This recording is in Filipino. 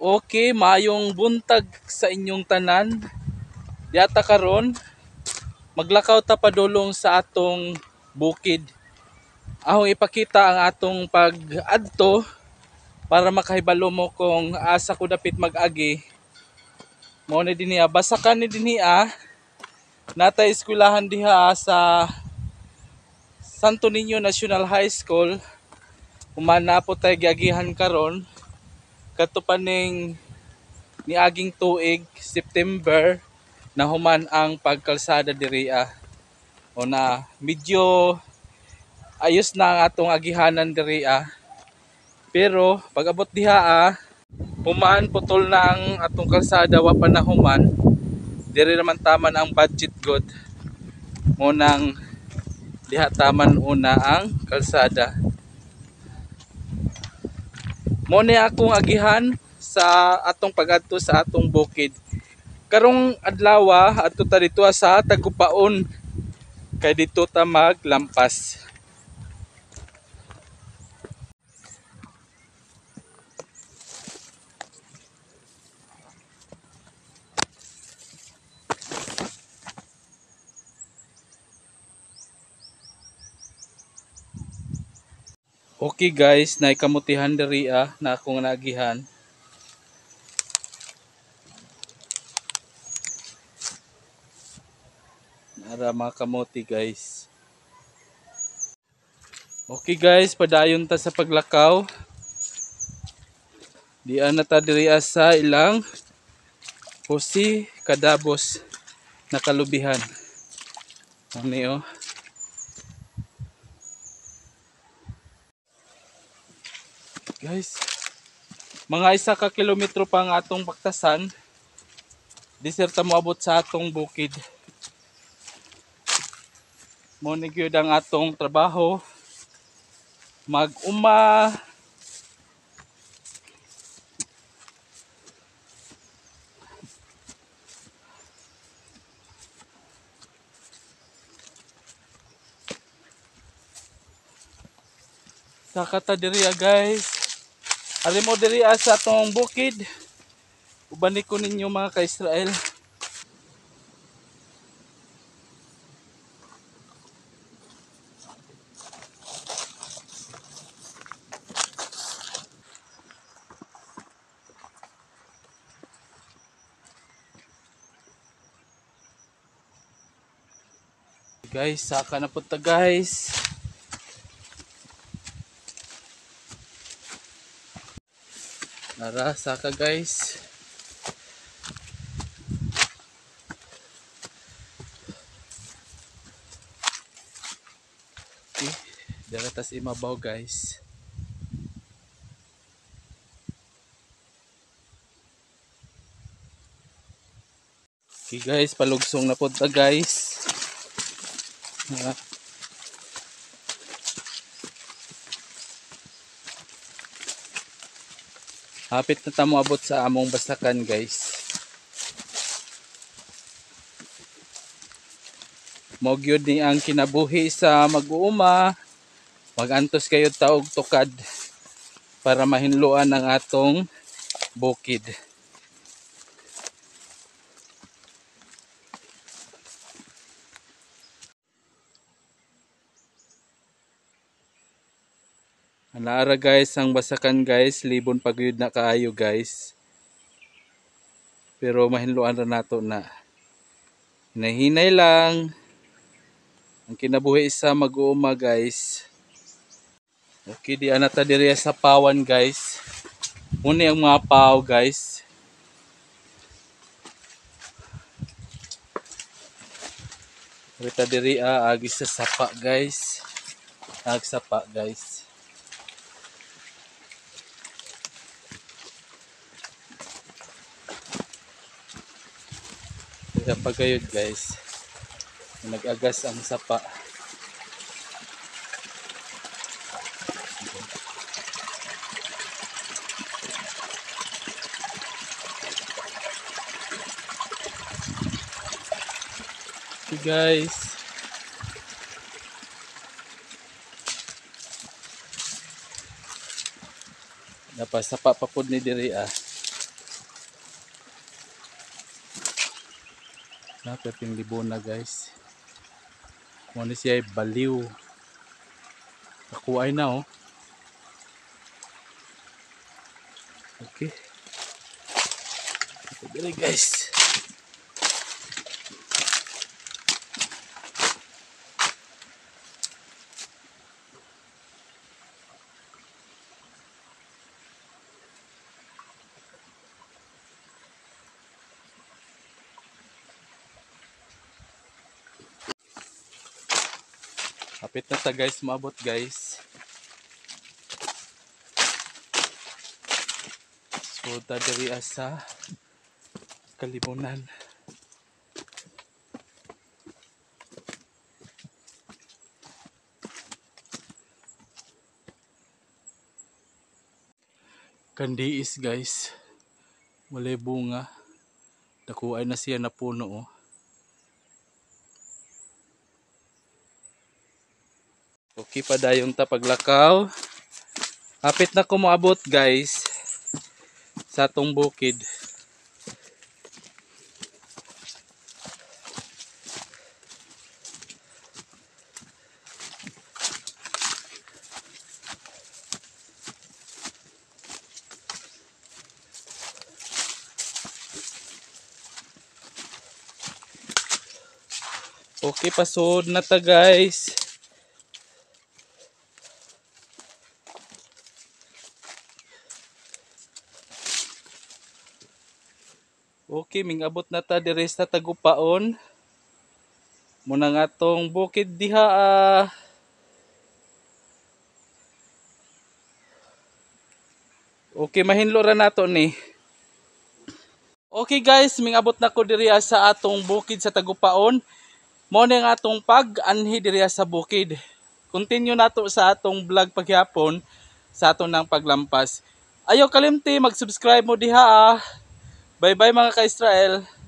Okay, maayong buntag sa inyong tanan. Diata karon maglakaw ta padulong sa atong bukid. Ahong ipakita ang atong pag-adto para makahibalo mo kung asa ko dapit mag-agi. Mao ni dinhi basakan ni dinhi natay eskwelahan diha sa Santo Niño National High School. Humana po tay giagihan karon kadto paning niaging tuig September na human ang pagkalsada diriya o na medyo ayos na ang atong agihanan diriya pero pag abot diha human putol na ang atong kalsada wa pa na human diri naman taman ang budget god mo nang diha taman una ang kalsada mo ni akong agihan sa atong pagadto sa atong bukid. Karong adlaw adto ta dito sa Tagupaon kay dito ta maglampas. Okay guys, naikamutihan diri na akong nagihan. Nara mga kamuti guys. Okay guys, padayon ta sa paglakaw. Diyan na ta diri sa ilang Jose Kadabos na kalubihan. Ani Guys, mga 1 kilometro pa ang atong baktasan. Diserta mo abot sa atong bukid. Mo ni gyud ang atong trabaho. Mag-uma sa kata diri guys. Ari mo diri sa atong bukid. Ubani ko ninyo mga ka-Israel. Guys, saka na punta guys. Nara, saka guys. Okay, daratas imabaw guys. Okay guys, palugsong na punta guys. Hapit na tamo abot sa among basakan guys. Mo gyud ni ang kinabuhi sa mag-uuma. Magantos kayo taog tukad para mahinluan ang atong bukid. Naara guys ang basakan guys, libon pagyud na kaayo guys. Pero mahinluan ra nato na. Hinahinay lang ang kinabuhi sa mag-uuma guys. Okay, di anata diri sa pawan guys. Muna ang mga paw guys. Rita diri agi sa sapa guys. Sapa guys. Kaya pagayod guys. Nag-agas ang sapa. Okay guys. Napasapa pa pod ni diri Perting libon na guys. Kung ano siya ay baliw. Nakuhay na oh. Okay. Ito dali guys. Kapit na ta guys, maabot guys. So ta diri sa kalibunan. Kandiis guys. Walay bunga. Nakuhay na siya na puno oh. Okay pa dayong tapaglakaw. Kapit na ko moabot guys sa atong bukid. Okay, pasod na ta guys. Okay, mingabot na ta diri sa Tagupaon. Muna nga tong bukid diha Okay, mahinlo ra nato ni. Okay guys, mingabot na ko diri sa atong bukid sa Tagupaon. Mo ni nga atong pag-anhi diri sa bukid. Continue nato sa atong vlog paghapon sa atong nang paglampas. Ayaw kalimti mag-subscribe mo diha. Bye bye mga ka-Israel.